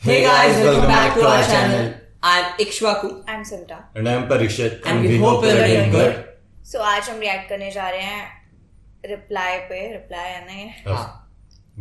Hey guys, welcome back to our channel. I'm Ikshwaku. I'm Simta. And I'm Parikshit. And we hope you're doing good. So आज हम react करने जा रहे हैं reply आना है. हाँ.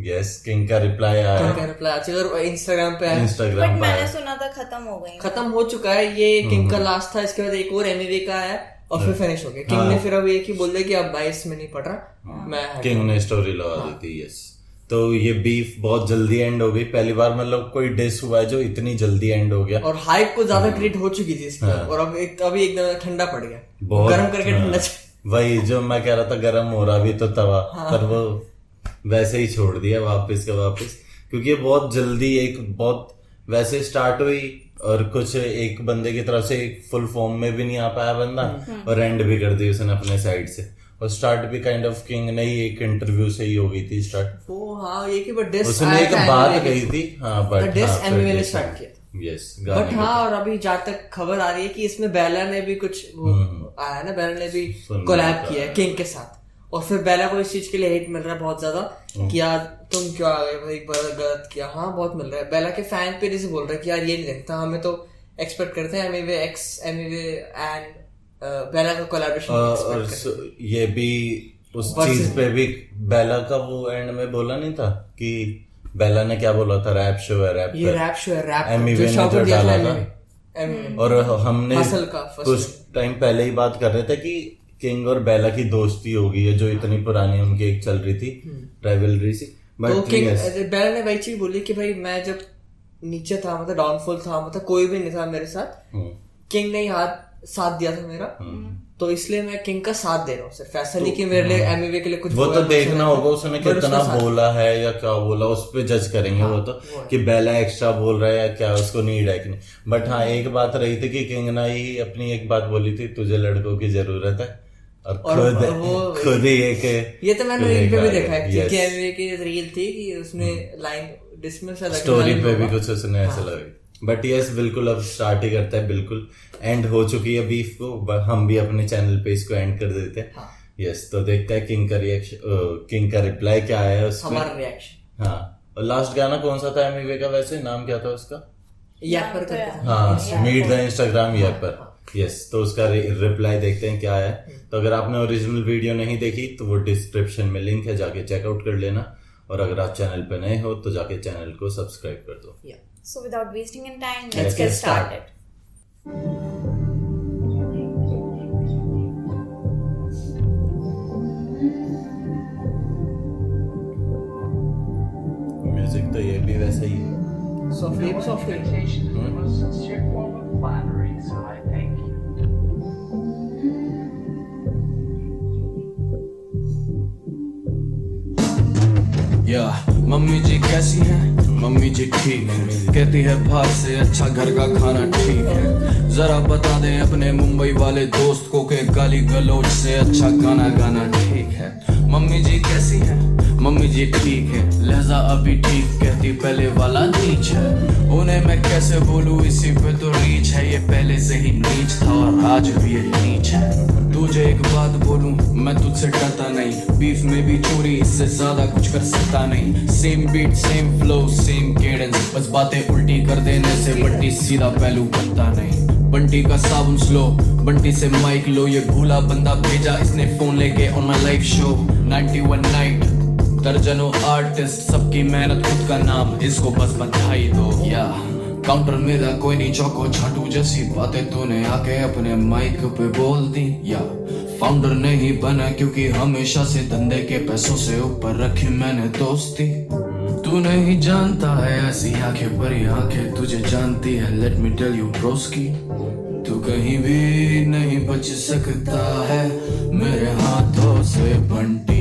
Yes, किंग का रिप्लाई आया. किंग का रिप्लाई अच्छा अगर इंस्टाग्राम पे है. इंस्टाग्राम बट पे मैंने सुना था खत्म हो गई. खत्म हो चुका है ये किंग का लास्ट था. इसके बाद एक और एमवी का है और फिर फिनिश हो गया. किंग ने फिर अब एक ही बोल दिया कि अब 22 में नहीं पढ़ रहा मैं. किंग ने स्टोरी लगा दी थी. यस, तो ये बीफ बहुत जल्दी एंड हो गई. पहली बार मतलब कोई डिस हुआ है जो इतनी जल्दी एंड हो गया. और हाइप को ज्यादा क्रिएट हो चुकी थी इसकी. और अब अभी एकदम ठंडा पड़ गया. गर्म करके ठंडा. वही जो मैं कह रहा था गर्म हो रहा भी तो तवा. पर वो वैसे ही छोड़ दिया वापस का वापस, क्योंकि ये बहुत जल्दी एक बहुत वैसे स्टार्ट हुई और कुछ एक बंदे की तरफ से एक फुल फॉर्म में भी नहीं आ पाया बंदा और एंड भी कर दी उसने अपने साइड से. और स्टार्ट भी काइंड ऑफ किंग ने ही एक इंटरव्यू से ही हो गई थी स्टार्ट. वो हाँ ये कि बट डिस उसने एक बात कही थी. हाँ बट डिस एमवी ने स्टार्ट किया. यस बट हाँ, और अभी जहाँ तक खबर आ रही है कि इसमें बेला ने भी कुछ आया ना, बेला ने भी कोलैब किया है किंग के साथ. और फिर बेला को इस चीज के लिए हेट मिल रहा है बहुत ज्यादा कि यार तुम क्यों आ गए भाई, एक बार गलत किया. हाँ बहुत मिल रहा है. बेला के फैन पे जैसे बोल रहे हैं कि यार ये नहीं देखता, हमें तो एक्सपेक्ट करते हैं एमवे एंड बेला का कोलैबोरेशन. और ये भी उस चीज पे भी बेला का वो एंड में बोला नहीं था कि बेला ने क्या बोला था, रैप शो है रैप. ये रैप शो है रैप एमवी ने जो डाला था. और हमने का कुछ टाइम पहले ही बात कर रहे थे कि किंग और बेला की दोस्ती हो गई है जो इतनी पुरानी उनकी एक चल रही थी राइवलरी सी. तो किंग बेला ने वही चीज बोली कि भाई मैं जब नीचे था, मतलब डाउनफॉल था, मतलब कोई भी नहीं था मेरे साथ, किंग ने हाथ साथ दिया था मेरा, तो इसलिए मैं किंग का साथ दे रहा हूँ. सिर्फ ऐसा नहीं कि मेरे लिए एमवी के लिए कुछ वो तो देखना होगा उसने कितना बोला है या क्या बोला, उस पे जज करेंगे. वो तो कि बेला एक्स्ट्रा बोल रहा है या क्या, उसको नीड है कि नहीं. बट हाँ एक बात रही थी कि किंग ने ही अपनी एक बात बोली थी, तुझे लड़कों की जरूरत है. और खुद ही एक ये तो मैंने रील पे भी देखा है कि एमवी की रील थी कि उसने लाइन डिसमिस स्टोरी पे भी कुछ उसने ऐसा लगा. बट यस बिल्कुल अब स्टार्ट ही करता है. बिल्कुल एंड हो चुकी है बीफ को. हम भी अपने चैनल पे इसको एंड कर देते हैं. यस तो देखते हैं किंग का रिएक्शन, किंग का रिप्लाई क्या आया उसमें, हमारा रिएक्शन. हाँ और लास्ट गाना कौन सा था एमवी का, वैसे नाम क्या था उसका, यैपर करके. हाँ मीट द इंस्टाग्राम यैपर. यस तो उसका रिप्लाई देखते हैं क्या है. तो अगर आपने ओरिजिनल वीडियो नहीं देखी तो वो डिस्क्रिप्शन में लिंक है, जाके चेकआउट कर लेना. और अगर आप चैनल पे नए हो तो जाके चैनल को सब्सक्राइब कर दो. So without wasting any time, let's get started. Music तो ये भी वैसा ही है. सॉफ्टली मम्मी जी कैसी हैं? मम्मी जी ठीक है. कहती है बाहर से अच्छा घर का खाना ठीक है. जरा बता दें अपने मुंबई वाले दोस्त को कि गाली गलौज से अच्छा गाना गाना ठीक है. मम्मी जी कैसी हैं? मम्मी जी ठीक है. लहजा अभी ठीक कहती, पहले वाला नीच है. उन्हें मैं कैसे बोलूं, इसी पे तो रीच है. ये पहले से ही नीच था और आज भी ये नीच है. तुझे एक बात बोलूं, मैं तुझसे डरता नहीं. बीफ में भी चोरी, इससे ज्यादा कुछ कर सकता नहीं. Same beat same flow same cadence, बस बातें उल्टी कर देने से बंटी सीधा पहलू बनता नहीं. बंटी का साबुन स्लो, बंटी से माइक लो. ये भूला बंदा भेजा इसने फोन लेके on my live show. 91 night दर्जनों आर्टिस्ट, सबकी मेहनत खुद का नाम, इसको बस बधाई दो. या काउंटर मेरा कोई नहीं, चौको छाटू जैसी बातें तूने आके अपने माइक पे बोल दी. या फाउंडर नहीं बना क्योंकि हमेशा से धंधे के पैसों से ऊपर रखी मैंने दोस्ती. तू नहीं जानता है ऐसी आंखें बड़ी आंखें तुझे जानती है. लेट मी टेल यू ब्रोस्की, तू कहीं भी नहीं बच सकता है मेरे हाथों से बंटी.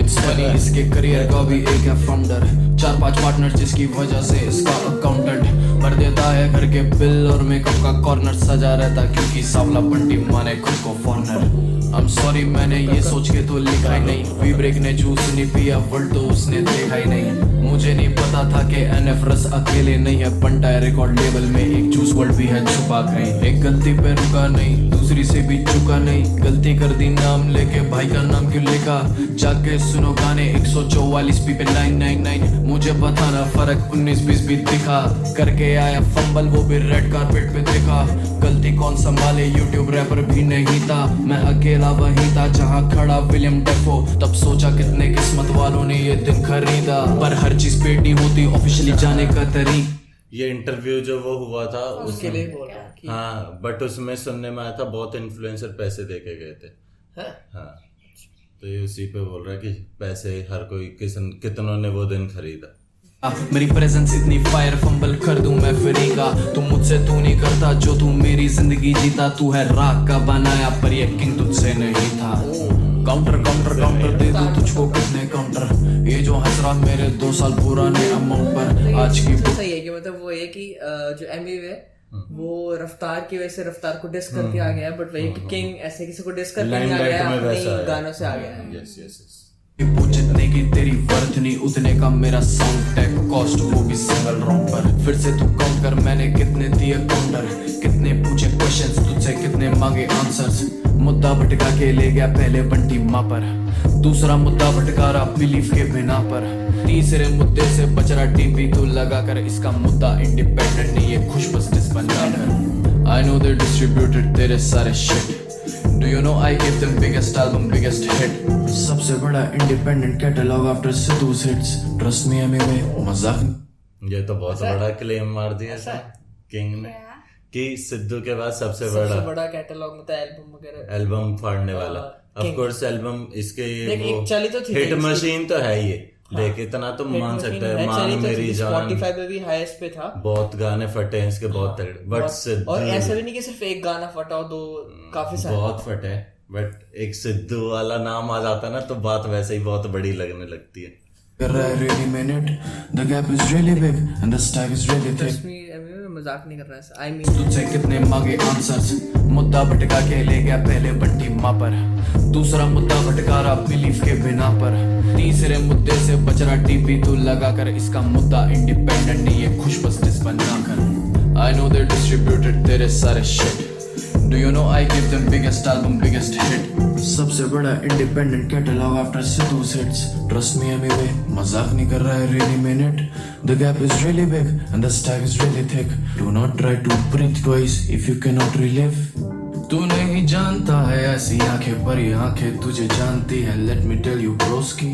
इट्स फनी इसके करियर का भी एक है फाउंडर. 4-5 पार्टनर जिसकी वजह से इसका अकाउंटेंट भर देता है है घर के बिल और मेकअप का कॉर्नर सजा रहता क्योंकि सावला बंटी माने खुद को फॉरनर। I'm sorry मैंने ये सोच के तो लिखा ही नहीं, वी ब्रेक ने जूस नहीं पिया वर्ल्ड तो उसने देखा ही नहीं। मुझे नहीं पता था कि NF रस अकेले नहीं है, पंटा रिकॉर्ड लेवल में एक जूस वर्ल्ड भी है छुपा कहीं। एक गलती पे रुका नहीं, दूसरी से भी चुका नहीं, गलती कर दी नाम लेके भाई का नाम क्यों लिखा। जाके सुनो गाने 144 पे 999, मुझे पता ना फर्क 19-20 भी दिखा। करके आया फंबल वो भी रेड कारपेट पे दिखा, गलती कौन संभाले यूट्यूब रैपर भी नहीं था। मैं अकेला वही था जहाँ खड़ा विलियम डेफो, तब सोचा कितने किस्मत वालों ने ये दिन खरीदा। पर हर चीज पेड नहीं होती ऑफिशियली जाने का तरीका। ये इंटरव्यू जो वो हुआ था उसके लिए बोल रहा हूँ कि हाँ, बट उसमें सुनने में आया था बहुत इन्फ्लुएंसर पैसे दे के गए थे। है? हाँ, तो ये उसी पे बोल रहा है कि पैसे हर कोई कितनों ने वो दिन खरीदा। मेरी प्रेजेंस इतनी फायर फंबल कर दूं मैं फ्री का, तुम मुझसे तू नहीं करता जो तू मेरी जिंदगी जीता। तू है राग का बनाया पर ये किंग तुझसे नहीं था। काउंटर काउंटर काउंटर दे दूं तुझको कितने काउंटर, ये जो हंस रहा मेरे 2 साल पुराने अमाउंट पर आज की। सही है कि मतलब वो ये कि जो एमी है वो रफ्तार की वजह से रफ्तार को डिस करके आ गया है, बट वही कि किंग ऐसे किसी को डिस करके नहीं आ गया, अपने गानों से आ गया है। Yes yes yes. जितने की तेरी वर्थ नहीं उतने का मेरा साउंड टैग कॉस्ट, वो भी सिंगल राउंड पर। फिर से तू काउंट कर मैंने कितने दिए काउंटर, कितने पूछे क्वेश्चंस तुझसे कितने मांगे आंसर्स। मुद्दा भटका के ले गया पहले बंटी माँ पर, दूसरा मुद्दा भटका रहा बिलीफ के बिना पर, तीसरे मुद्दे से बच रहा टीपी तू लगा कर। इसका मुद्दा इंडिपेंडेंट नहीं ये खुश बस बना कर। आई नो दे डिस्ट्रीब्यूटेड तेरे सारे shit, Do you know I gave them biggest album, biggest hit? सबसे बड़ा independent catalog after Sidhu's hits. Trust me anyway, मजाक। ये तो बहुत बड़ा क्लेम मार दिया किंग ने कि सिद्धू के बाद सबसे बड़ा कैटलॉग मतलब एल्बम वगैरह, एल्बम फाड़ने वाला। ऑफ कोर्स एल्बम इसके एक चली तो थी, हिट मशीन तो है ये, लेकिन इतना तो मान सकते हैं। मान मेरी जान Spotify पे भी हाईएस्ट पे था, बहुत गाने फटे हैं इसके, बहुत तगड़े। बट और ऐसा भी नहीं कि सिर्फ एक गाना फटा हो, दो काफी सारे बहुत फटे। बट एक सिद्धू वाला नाम आ जाता है ना तो बात वैसे ही बहुत बड़ी लगने लगती है। Really mean it. The gap is really big and the stack is really thick. मजाक नहीं कर रहा है, आई मीन तुझसे कितने मांगे आंसर्स। मुद्दा भटका के ले गया पहले बंटी माँ पर, दूसरा मुद्दा भटका रहा बिलीफ के बिना पर, तीसरे मुद्दे से बच रहा टीपी तू लगा कर। इसका मुद्दा इंडिपेंडेंट नहीं ये खुश बस बना कर। आई नो दे डिस्ट्रीब्यूटेड तेरे सारे shit, Do you know I gave them biggest album, biggest hit? सबसे बड़ा independent catalog after Sidhu's hits. Trust me anyway, मजाक नहीं कर रहा है, really mean it. The gap is really big and the stack is really thick. Do not try to breathe twice if you cannot relive. तू नहीं जानता है ऐसी आंखें परी आंखें तुझे जानती है। Let me tell you broski,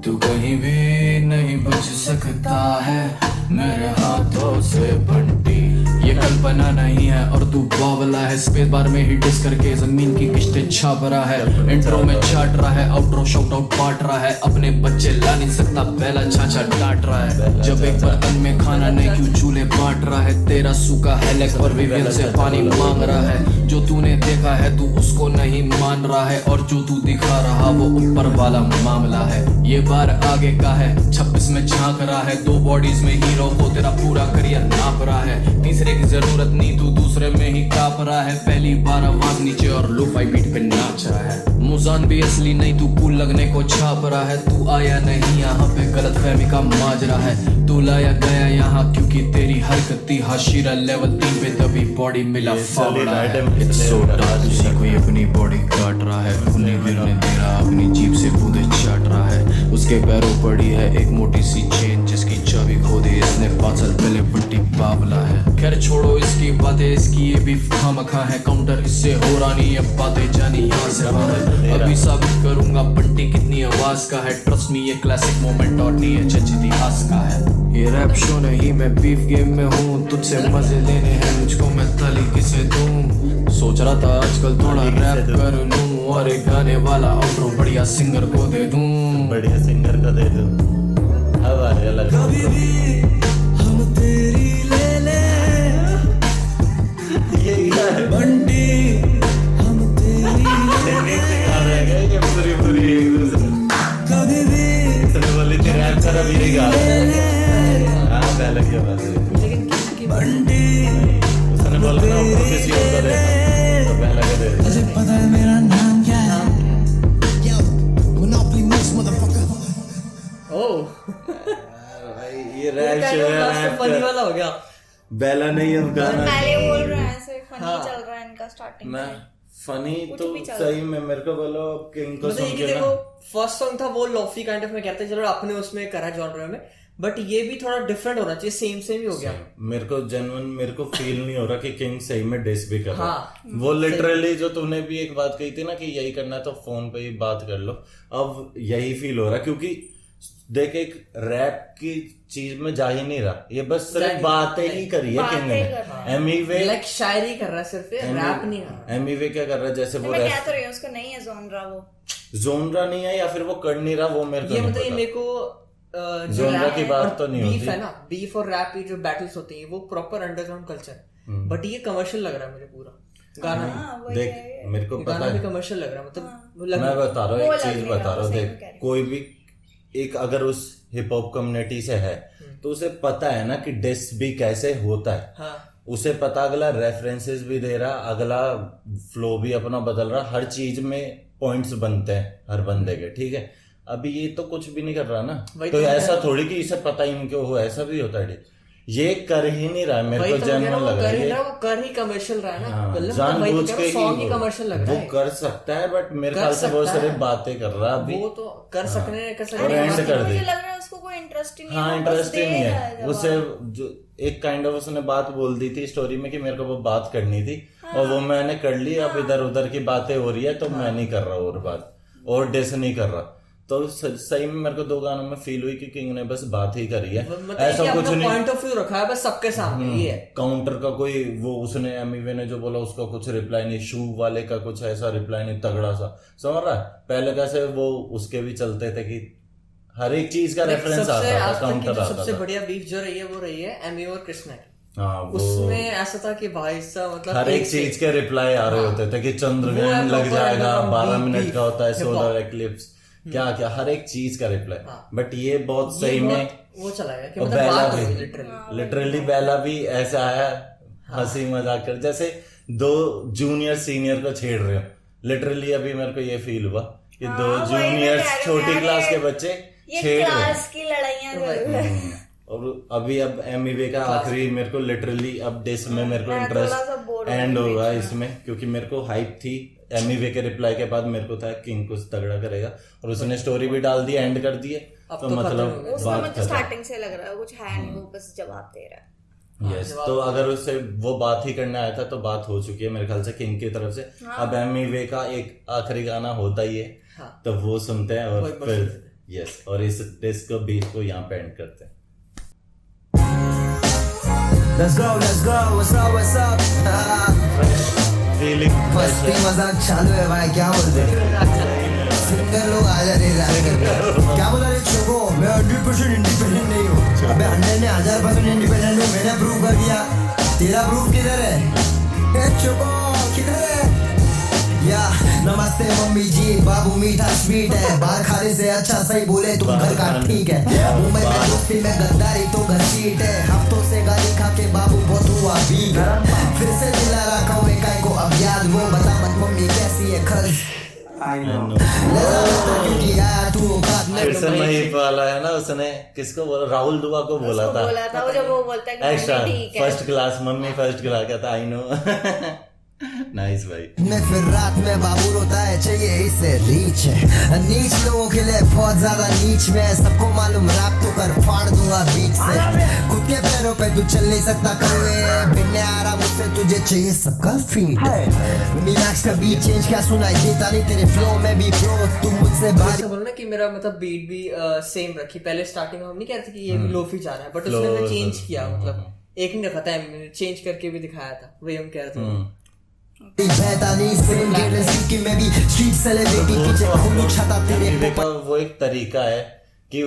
तू कहीं भी नहीं बच सकता है मेरे हाथों से बंटी। ये कल्पना नहीं है और तू बावला है, स्पेस बार में ही डिस करके जमीन की किस्तें छाप रहा है। इंट्रो में चाट रहा है, आउट्रो शाउट आउट पाट रहा है, अपने बच्चे ला नहीं सकता पहला छाछा डांट रहा है। जब एक बर्तन में खाना नहीं क्यों चूल्हे बांट रहा है, तेरा सूखा है लेग पर विवियन से पानी मांग रहा है। जो तूने देखा है तू उसको नहीं मान रहा है, और जो तू दिखा रहा वो ऊपर वाला मामला है। ये बार आगे का है 26 में झांक रहा है, 2 बॉडीज में हीरो को तेरा पूरा करियर नाप रहा है। तीसरे की जरूरत नहीं तू दूसरे में ही काप रहा है, पहली बार आवाज नीचे और लोफाई बीट पे नाच रहा है। मुजान भी असली नहीं तू कूल लगने को छाप रहा है, तू आया नहीं यहाँ पे गलत फहमी का माजरा है। तू लाया गया यहाँ क्योंकि तेरी हरकत थी हाशिरा लेवल 3 पे, तभी बॉडी मिला फावड़ा है। It's so dark, उसी कोई अपनी बॉडी काट रहा है, खूनी गिरने दे रहा अपनी जीभ से बूंदे चाट रहा है। उसके पैरों पड़ी है एक मोटी सी चेन जिसकी चाबी खो दी इसने 5 साल पहले, बंटी बावला है। खैर छोड़ो इसकी बातें, इसकी ये भी खामखा है, काउंटर इससे हो रहा नहीं है, बातें जानी यहाँ से बाहर। अभी साबित करूंगा बंटी कितनी आवाज का है, ट्रस्ट मी ये क्लासिक मोमेंट और नहीं है जज इतिहास का है। ये रैप शो नहीं मैं बीफ गेम में हूँ, तुझसे मजे लेने हैं मुझको मैं ताली किसे दूँ। सोच रहा था आजकल थोड़ा रैप कर लूँ और एक गाने वाला आउट्रो बढ़िया सिंगर को दे दूँ, बढ़िया सिंगर को दे दूँ। अब आने लगा कभी भी हम तेरी ले ले ये बंटी, हम तेरी ले ले पूरी कभी भी बोली तेरे रैप कर अब यही गा। हाँ पहले क्या बात है, लेकिन की उसने बोला ना वो किसी और को देना तो पहला के दे दिया। मुझे पता है मेरा नाम क्या है। Yo, Monopoly Moose motherfucker. ओह भाई ये रैप फनी वाला हो गया। बेला नहीं अब गाना पहले बोल रहे हैं ऐसे फनी चल रहा है इनका स्टार्टिंग मैं से। फनी कुछ तो भी चल सही में मेरे को बोलो किंग को मतलब सुन ये कि के देखो ना फर्स्ट सॉन्ग था वो लोफी काइंड ऑफ में कहते हैं, चलो आपने उसमें करा जॉनर में, बट ये भी थोड़ा डिफरेंट होना चाहिए, सेम ही हो गया। मेरे को जेन्युइन मेरे को फील नहीं हो रहा कि किंग सही में डिस भी कर रहा हाँ, है। वो लिटरली जो तूने भी एक बात कही थी ना कि यही करना है तो फोन पे ही बात कर लो, अब यही फील हो रहा है क्योंकि देख एक रैप की चीज में जा ही नहीं रहा, ये बस सिर्फ बातें ही करी है किंग ने। एमीवे लाइक शायरी कर रहा है सिर्फ, रैप नहीं कर रहा। एमीवे क्या कर रहा है जैसे वो मैं कह तो रही हूँ उसका नहीं है जॉनरा, वो जोनरा नहीं है या फिर वो कर नहीं रहा, वो मेरे को ये नहीं मतलब ये पता। मेरे को जो जोनरा rap की है बात और तो नहीं बीफ होती। है ना, बीफ और रैप की जो बैटल्स होती हैं वो प्रॉपर अंडरग्राउंड कल्चर, बट ये कमर्शियल लग रहा है मुझे पूरा गाना। हाँ, वही देख है। मेरे को पता गाना भी है, कमर्शियल लग रहा है, मतलब वो मैं बता रहा हूँ वो एक लग चीज नहीं रहा, बता रहा हूँ, वो सही देख में कह रही हूँ। कोई भी एक अगर उस हिप हॉप कम्युनिटी से है तो उसे पता है ना कि डिस भी कैसे होता है। हाँ, उसे पता, अगला रेफरेंसेस भी दे रहा, अगला फ्लो भी अपना बदल रहा, हर चीज में पॉइंट्स बनते हैं हर बंदे के, ठीक है। अभी ये तो कुछ भी नहीं कर रहा ना, वही तो तो ऐसा थोड़ी कि इसे पता ही नहीं क्यों हो, ऐसा भी होता है। ये कर ही नहीं रहा है, मेरे को जेन्युइन लग रहा है वो कर ही कमर्शियल रहा है ना, हाँ, मतलब जानबूझ के सॉन्ग ही ही कमर्शियल लग रहा वो है। कर सकता है, बट मेरे कर ख्याल से बहुत सकता सारी है। बातें कर रहा है अभी। वो तो कर सकने और एंड कर दी। मुझे लग रहा है उसको कोई इंटरेस्ट ही नहीं है, हाँ, वो बस इंटरेस्ट ही दे नहीं रहा है जवाब। उसे। जो एक काइंड ऑफ उसने बात बोल दी थी स्टोरी में कि मेरे को वो बात करनी थी और वो मैंने कर ली, अब इधर उधर की बातें हो रही है तो मैं नहीं कर रहा और बात, और डिस नहीं कर रहा। तो सही में मेरे को दो गानों में फील हुई कि किंग ने बस बात ही करी है, मतलब ऐसा कुछ नहीं। पॉइंट ऑफ व्यू रखा है बस सबके सामने, ये है। काउंटर का कोई वो उसने एमईवे ने जो बोला उसका कुछ रिप्लाई नहीं, शू वाले का कुछ ऐसा रिप्लाई नहीं तगड़ा सा, समझ रहा है। पहले कैसे वो उसके भी चलते थे कि हर एक चीज का रेफरेंस आता था, काउंटर आता सबसे था। बढ़िया बीफ जो रही है वो रही है एमी और कृष्णा की। हाँ, वो उसमें ऐसा था कि भाई साहब मतलब हर एक चीज के रिप्लाई आ रहे होते थे कि चंद्रग्रहण लग जाएगा, 12 मिनट का होता है, सोलर एक्लिप्स, क्या क्या हर एक चीज का रिप्लाई। बट ये बहुत सही में वो चला गया कि और मतलब बेला बात भी हुई लिटरली। लिटरली बेला भी ऐसा आया हंसी मजाक कर, जैसे दो जूनियर सीनियर को छेड़ रहे हो। लिटरली अभी मेरे को ये फील हुआ कि दो हाँ, वही मैं जूनियर्स कह रही हूँ छोटी यार, क्लास के ये- बच्चे ये छेड़ रहे हैं। क्लास की लड़ाइयाँ कर रहे हैं। और अभी अब एमईवे का आखिरी मेरे को लिटरली अब डिस में मेरे को मैं थोड़ा सा इंटरेस्ट bored हो एंड गई होगा इसमें, क्योंकि मेरे को हाइप थी एमईवे के रिप्लाई के बाद, मेरे को था किंग कुछ तगड़ा करेगा और उसने स्टोरी भी डाल दी, एंड कर दिए, तो मतलब उसका बात मुझे खत्म। स्टार्टिंग से लग रहा है कुछ है नहीं, वो बस जवाब दे रहा है। यस, तो अगर उससे वो बात ही करने आया था तो बात हो चुकी है मेरे ख्याल से किंग की तरफ से। अब एमईवे का एक आखिरी गाना होता ही है, तो वो सुनते हैं और फिर यस, और इस डिस्क बीट को यहाँ पे एंड करते हैं। Let's go, what's up? Feeling मस्ती मजाक चालू है भाई, क्या बोलते सिंगर लोग आ जा रहे हैं। क्या बोला रे छोको, मैं 100% इंडिपेंडेंट नहीं हूँ। अबे 100% इंडिपेंडेंट हूँ, मैंने प्रूव कर दिया। तेरा प्रूफ किधर है? छोको किधर है? या नमस्ते मम्मी जी, बाबू मीठा स्वीट है, बाहर खाने से अच्छा सही बोले तुम घर का ठीक है। मुंबई में दोस्ती में गद्दारी तो घसीट है, हफ्तों से गाली खा के बाबू बहुत हुआ वीक। फिर से दिला रखा हूँ एक को अब याद, वो बता मत मम्मी कैसी है खर्च। फिर से महीप वाला है ना, उसने किसको बोला, राहुल दुआ को बोला उसको था। बोला था वो, जब वो बोलता है कि एक्स्ट्रा मम्मी ठीक है। First class, mummy first class, कहता आई नो। नाइस भाई। मैं फिर रात में बाबू रोता है, चाहिए इसे रीच है। नीच लोगों के लिए बहुत ज्यादा नीच में, सबको मालूम रैप तो कर फाड़ दूंगा बीच से। खुद के पैरों पे तू चल नहीं सकता कौवे, बिन्ने आ रहा मुझसे तुझे चाहिए सबका फीड। मीनाक्स का बीट चेंज क्या सुनाई देता नहीं तेरे फ्लो में भी प्रो, तू मुझसे भारी। बोलना कि मेरा मतलब बीट भी सेम रखी। पहले स्टार्टिंग में हम नहीं कह रहे थे कि ये भी लोफी जा रहा है, बट उसने चेंज किया, मतलब एक नहीं रखा था, चेंज करके भी दिखाया था, वही हम कह रहे थे। वो एक तरीका है कि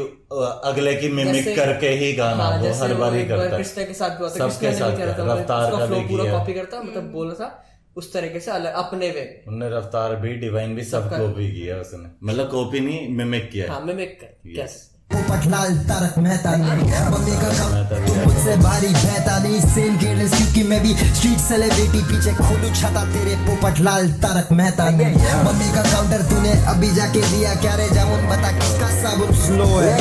अगले की मिमिक करके ही गाना, वो हर बार ही करता है। कृष्णा के साथ भी होता है, सबके साथ रफ्तार का भी पूरा किया, कॉपी करता, मतलब बोला था उस तरीके से अलग अपने वे। उन्होंने रफ्तार भी, डिवाइन भी सब कॉपी किया उसने, मतलब कॉपी नहीं मिमिक किया। हाँ, मिमिक कर कैसे पोपट लाल तारक मेहता नहीं, मम्मी का काम तुम मुझसे भारी बहता नहीं, सेम केयरलेस क्योंकि मैं भी स्ट्रीट सेलिब्रिटी, पीछे खोलू छाता तेरे पोपट लाल तारक मेहता नहीं, मम्मी का काउंटर तूने अभी जाके दिया क्या रे जामुन, बता किसका साबुन स्लो है,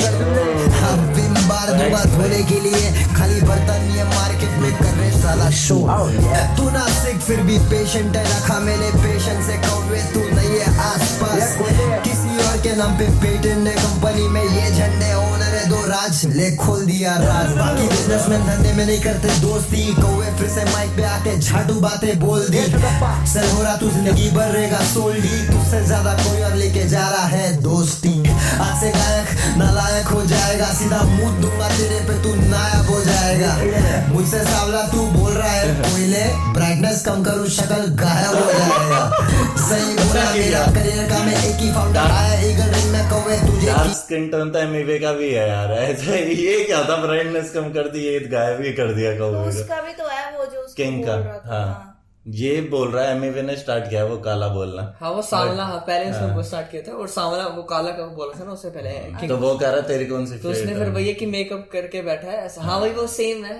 अब विम बार दूंगा धोने के लिए, खाली बर्तन ये मार्केट में कर रहे साला शो, तू ना सिक फिर भी पेशेंट है, रखा मैंने पेशेंस से कौवे तू नहीं है आसपास, किसी और के नाम पे पेटेंट है कंपनी में, ये झंडे ओनर है दो राज ले खोल दिया राज, बाकी बिजनेसमैन धंधे में नहीं करते दोस्ती, कौवे फिर से माइक पे आके झाड़ू बातें बोल दी, सर हो रहा तू जिंदगी भर रहेगा सोल्डी, तुझसे ज्यादा कोई और लेके जा रहा है दोस्ती, आज से गायक नालायक हो जाएगा, सीधा मुंह दूंगा तेरे पे तू नायाब हो जाएगा, मुझसे सावला तू बोल रहा है कोयले, ब्राइटनेस कम करूँ शक्ल गायब हो जाएगा, सही बोला मेरा करियर का मैं एक ही फाउंडर आया ईगल रिंग में कौवे तुझे यार स्किन टोन तो एमवे का भी है यार, ऐसा ये क्या था, ब्राइटनेस कम कर दी, ये गायब ही कर दिया तो कौवे का, उसका भी तो है वो जो उसको किंग बोल का, रहा था, हाँ ये बोल रहा है एमवे ने स्टार्ट किया वो काला बोलना, हाँ वो सांवला, हाँ पहले उसने वो स्टार्ट किया था, और सांवला वो काला का बोला था ना उससे पहले, तो वो कह रहा तेरी कौन सी तो उसने फिर भैया की मेकअप करके बैठा है ऐसा, हाँ वही वो सेम है,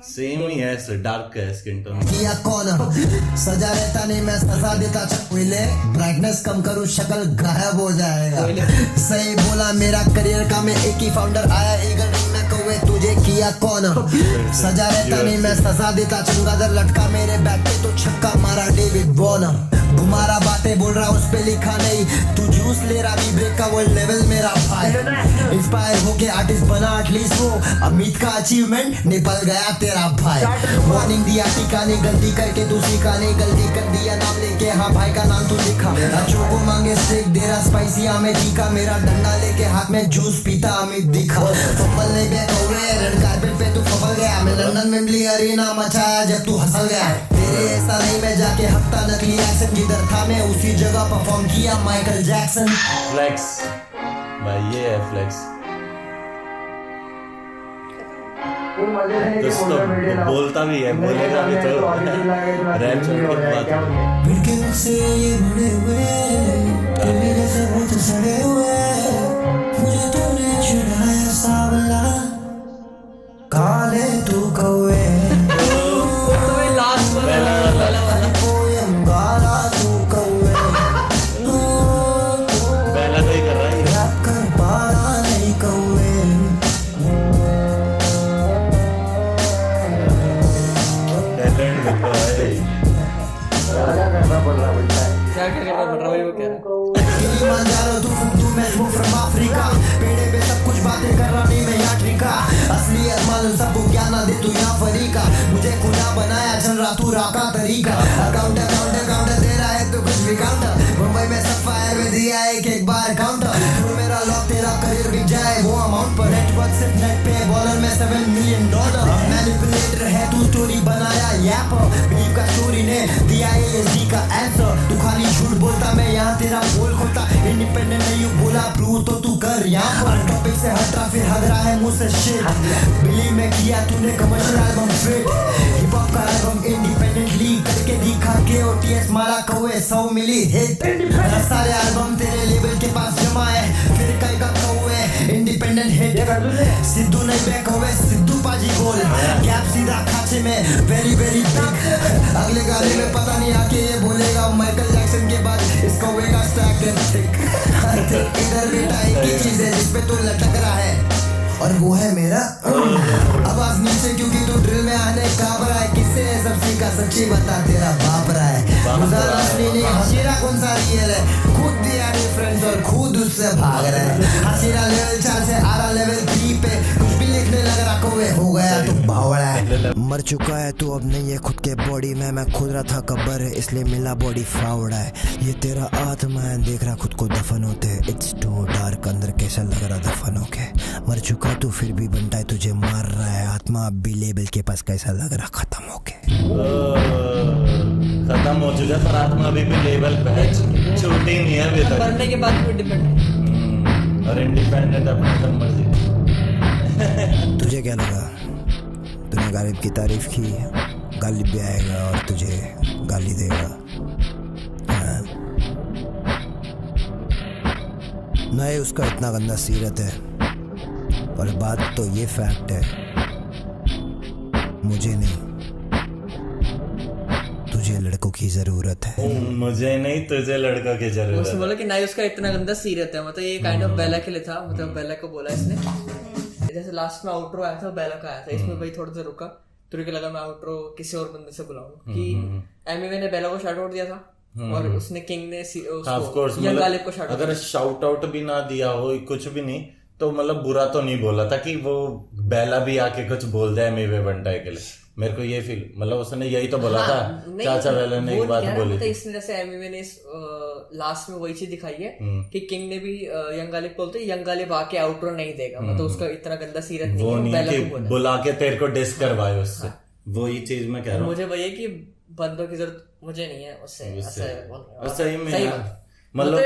सेम ही है, डार्क है स्किन टोन, किया कौन सजा रहता नहीं मैं सजा देता चकोइले, ब्राइटनेस कम करूँ शक्ल गायब हो जाएगा, सही बोला मेरा करियर का मैं एक ही फाउंडर आया ईगल रिंग में कौवे तुझे किया कौन, सजा रहता नहीं मैं सजा देता, चंगादर लटका मेरे बैट पे तो छक्का मारा डेविड बॉर्नर, तुम्हारा बातें बोल रहा उस पे लिखा नहीं, तू जूस ले रहा भी ब्रेक का वो लेवल मेरा भाई, इंस्पायर होके आर्टिस्ट बना एटलीस्ट वो, अमित का अचीवमेंट निपल गया तेरा भाई, वार्निंग दिया टीका नहीं गलती करके तू सीखा नहीं, गलती कर दिया नाम लेके हाँ भाई का नाम तू लिखा, अच्छों को मांगे स्टेक दे रहा स्पाइसी हमें तीखा, मेरा डंडा लेके हाथ में जूस पीता अमित दिखा, फंबल नहीं बैक हुए रेड कारपेट पे तू फंबल गया, मैं लंदन वेम्बली अरीना मचाया जब तू हंसल गया, तेरे ऐसा नहीं मैं जाके हफ्ता नकली एक्शन जिधर था मैं उसी जगह परफॉर्म किया माइकल जैक्सन, फ्लेक्स भाई ये है फ्लेक्स, तो बोलता भी है, बोलेगा भी तो रैप बिल्कुल से ये बड़े हुए कभी जैसे बहुत सड़े हुए, मुझे तूने चुराया सावला काले तू कौवे, लास्ट पोयम गाला तू कौवे, पहला तो ही कर रहा है, रैप कर पारा नहीं कौवे, टैलेंट देखो भाई, क्या करना पड़ रहा है वही वो कह रहा है, किलिमांजारो तू फुंदू मैं हूँ फ्रॉम अफ्रीका, पेड़े पे सब कुछ बातें कर रहा नहीं मैं यात्रिका, असलियत मालूम सबको क्या ना दे तू यहाँ फरीका, मुझे खुदा बनाया चल रहा तू राका तरीका, अकाउंट अकाउंट अकाउंट दे रहा है तो कुछ भी काउंटर, मुंबई में सब फायर में दिया एक बार काउंटर, तू मेरा लॉक तेरा करियर बिक जाए वो अमाउंट पर, नेटवर्क सिर्फ नेट पे बॉलर में $7 मिलियन, मैनिपुलेटर है तू स्टोरी बनाया यैप, बिलीव का स्टोरी ने दिया ASD का आंसर, तू खाली झूठ बोलता मैं यहाँ तेरा बोल खोलता, इंडिपेंडेंट नहीं हूँ बोला प्रूव तो तू कर यहाँ पर, टॉपिक से हट रहा फिर हग रहा है मुझसे शिट, बिलीव में किया तूने commercial album fit, hip hop का एल्बम इंडिपेंडेंटली करके दिखा के OTS मारा कौवे 100 मिली हिट, सारे एल्बम तेरे लेवल के पास जमा है, फिर कई का कौवे इंडिपेंडेंट हिट, सिद्धू नहीं बैक हुए सिद्धू पाजी बोल, गैप सीधा खाचे में वेरी वेरी बिग, अगले गाने में पता नहीं आके ये बोलेगा माइकल जैक्सन के बाद इसको वेगा स्टैक इधर बेटा एक ही चीज है जिसपे तू लटक रहा है और वो है मेरा आवाज नीचे क्योंकि तू ड्रिल में आने काबरा है, किससे है सब सीखा सच्ची बता तेरा बाप रहा है, मुझे असली नहीं हसीरा कौन सा रियल है, खुद दिया रेफरेंस और खुद उससे भाग रहा है, हसीरा लेवल 4 से आ रहा लेवल 3 पे, कुछ भी लिखने लग रहा कौवे हो गया तो भावड़ा है, मर चुका है तू अब नहीं है खुद के बॉडी में, मैं खुद रहा था कब्र है इसलिए मिला बॉडी फावड़ा है, ये तेरा आत्मा है देख रहा खुद को दफन होते, इट्स टू डार्क अंदर कैसा लग रहा दफन होके, मर चुका तू फिर भी बनता है तुझे मार रहा है, आत्मा अब भी लेबल के पास कैसा लग रहा खत्म होके, खत्म हो चुका पर आत्मा अभी भी लेवल पे है, छूटी नहीं है अभी तक, मरने के बाद भी डिपेंडेंट और इंडिपेंडेंट अपनी सब मर्जी। तुझे क्या लगा तूने गालिब की तारीफ की, गालिब भी आएगा और तुझे गाली देगा, हाँ? नहीं उसका इतना गंदा सीरत है और बात तो ये फैक्ट है, मुझे नहीं तुझे लड़कों की जरूरत है। मुझे नहीं तुझे लड़का की जरूरत उसने है। बोला कि ना उसका इतना गंदा सीरत है, मतलब ये काइंड ऑफ बेला के लिए था, मतलब बेला को बोला इसने। जैसे लास्ट में आउटरो आया था बेला का आया था, इसमें भाई थोड़ा सा रुका तो मुझे लगा मैं आउटरो किसी और बंदे से बुलाऊंगा कि एमिवे ने बेला को शाउट आउट दिया था और उसने किंग ने ऑफ कोर्स यंग गालिब को शाउट अगर शाउट आउट भी ना दिया हो कुछ भी नहीं तो मतलब बुरा तो नहीं बोला था कि वो बेला भी आके कुछ बोल दे एमिवे बनटाई के लिए। मेरे को ये फील मतलब उसने यही तो बोला था। चाचा बेला ने एक बात बोली थी। इसने जैसे एमिवे ने लास्ट में वही चीज दिखाई है कि किंग ने भी यंग गालिब बोलते यंग गालिब आके आउटरो नहीं देगा, मतलब उसका इतना गंदा सीरत नहीं वो है, नहीं बेला कि को बोला। बुला के तेरे को डिस करवाए उससे, वही चीज मैं कह रहा हूँ। मुझे वही है कि बंदों की जरूरत मुझे नहीं है उससे। सही में मतलब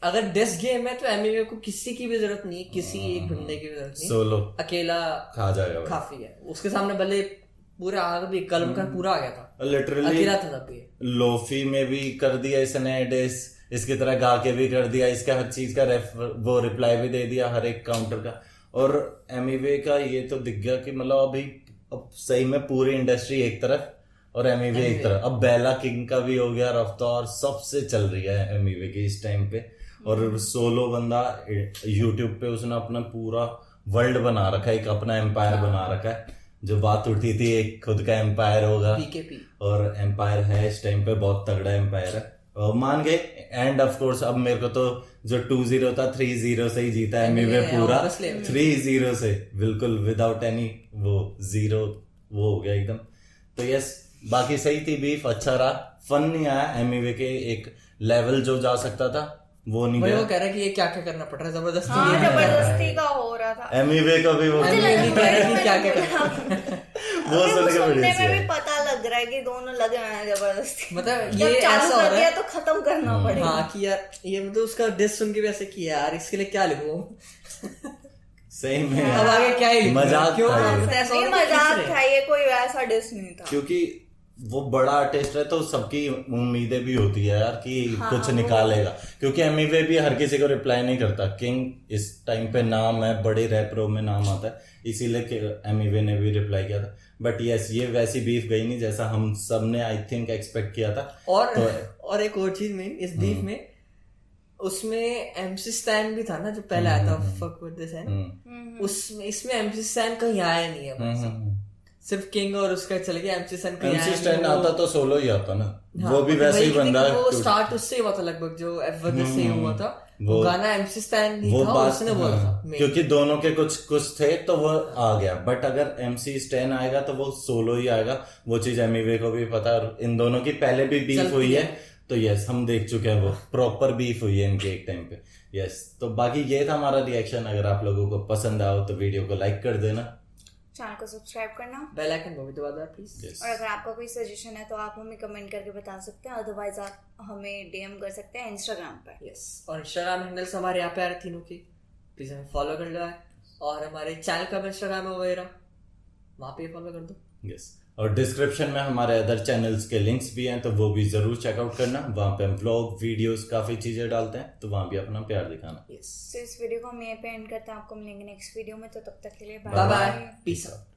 अगर 10 गेम है तो एमिवे को किसी की भी जरूरत नहीं है, किसी एक बंदे की भी जरूरत नहीं, सोलो अकेला खा जाएगा भाई। काफी है। उसके सामने भले पूरा आग भी कलम का पूरा आ गया था, लिटरली अकेला था तब भी। लोफी में भी कर दिया इसने डिस, इसकी तरह गा के भी कर दिया, इसका हर चीज का वो रिप्लाई भी दे दिया हर एक काउंटर का। और एमिवे का ये तो दिख गया कि मतलब अभी अब सही में पूरी इंडस्ट्री एक तरफ और एमिवे एक तरफ। अब बेला किंग का भी हो गया रफ्तार, सबसे चल रही है एमिवे की इस टाइम पे। और सोलो बंदा यूट्यूब पे उसने अपना पूरा वर्ल्ड बना रखा है, एक अपना एम्पायर बना रखा है। जो बात उठी थी एक खुद का एम्पायर होगा, बीकेपी और एम्पायर है इस टाइम पे, बहुत तगड़ा एम्पायर है और मान गए। एंड ऑफ कोर्स अब मेरे को तो जो 2-0 था 3-0 से ही जीता है एमिवे पूरा, 3-0 से बिल्कुल विदाउट एनी वो जीरो वो हो गया एकदम। तो यस बाकी सही थी बीफ, अच्छा रहा, फन नहीं आया एमिवे के एक लेवल जो जा सकता था वो नहीं गया। वो कह रहा है कि ये क्या क्या करना पड़ रहा है, जबरदस्ती हाँ, ये जबरदस्ती का हो रहा था। एमिवे का भी वो कह रहा है कि क्या क्या करना वो अरे सुन के सुनने बड़ी में भी पता लग रहा है कि दोनों लगे हुए हैं जबरदस्ती। मतलब जब ये चालू ऐसा हो कर रहा दिया है तो खत्म करना पड़ेगा। हाँ कि यार ये मतलब उसका डिस सुन के भी ऐसे किया यार इसके लिए क्या लिखूं, सही में अब आगे क्या ही लिखूं? मजाक क्यों? था ये। मतलब ऐसा हो ये रहा है कि मजाक खींच था, रहे हैं। ये कोई वैसा डिस नहीं था। क्योंकि वो बड़ा आर्टिस्ट है तो सबकी उम्मीदें भी होती है यार कि कुछ निकालेगा, क्योंकि एमिवे भी हर किसी को रिप्लाई नहीं करता। किंग इस टाइम पे नाम है, बड़े रैपरों में नाम आता है, इसीलिए एमिवे ने भी रिप्लाई किया था। बट यस ये वैसी बीफ गई नहीं जैसा हम सब ने आई थिंक एक्सपेक्ट किया था। और एक और चीज में इस बीफ में उसमें एमसी स्टैन भी था ना जो पहले आया था, फक विद दिस एंड उसमें इसमें एमसी स्टैन कहीं आया नहीं है, सिर्फ किंग और उसका चल गया। एमसी स्टैन कहीं आया स्टैंड आता तो सोलो ही आता ना। हाँ, वो भी वैसे ही बंदा है। वो स्टार्ट उससे ही हुआ था लगभग, जो एफवर्ड से हुआ था वो गाना एमसी स्टैन नहीं था, उसने बोला था क्योंकि दोनों के कुछ थे तो वो आ गया। बट अगर एमसी स्टैन आएगा तो वो सोलो ही आएगा, वो चीज एमिवे को भी पता है। और इन दोनों की पहले भी बीफ हुई है तो यस हम देख चुके हैं, वो प्रॉपर बीफ हुई है इनके एक टाइम पे। यस तो बाकी ये था हमारा रिएक्शन। अगर आप लोगों को पसंद आओ तो वीडियो को लाइक कर देना, चैनल को सब्सक्राइब करना, बेल आइकन को भी दबा दो प्लीज। और अगर आपका कोई सजेशन है तो आप हमें कमेंट करके बता सकते हैं, अदरवाइज आप हमें डीएम कर सकते हैं इंस्टाग्राम पर। यस और इंस्टाग्राम हैंडल्स हमारे यहाँ पे आ रहे तीनों की, प्लीज हमें फॉलो कर लो। और हमारे चैनल का इंस्टाग्राम है वगैरह, वहाँ पे फॉलो कर दो। यस और डिस्क्रिप्शन में हमारे अदर चैनल्स के लिंक्स भी हैं तो वो भी जरूर चेकआउट करना। वहाँ पे हम व्लॉग वीडियोस काफी चीजें डालते हैं तो वहाँ भी अपना प्यार दिखाना। यस तो इस वीडियो को हम यहीं पे एंड करते हैं, आपको मिलेंगे नेक्स्ट वीडियो में, तो तब तक के लिए बाय बाय, पीस आउट।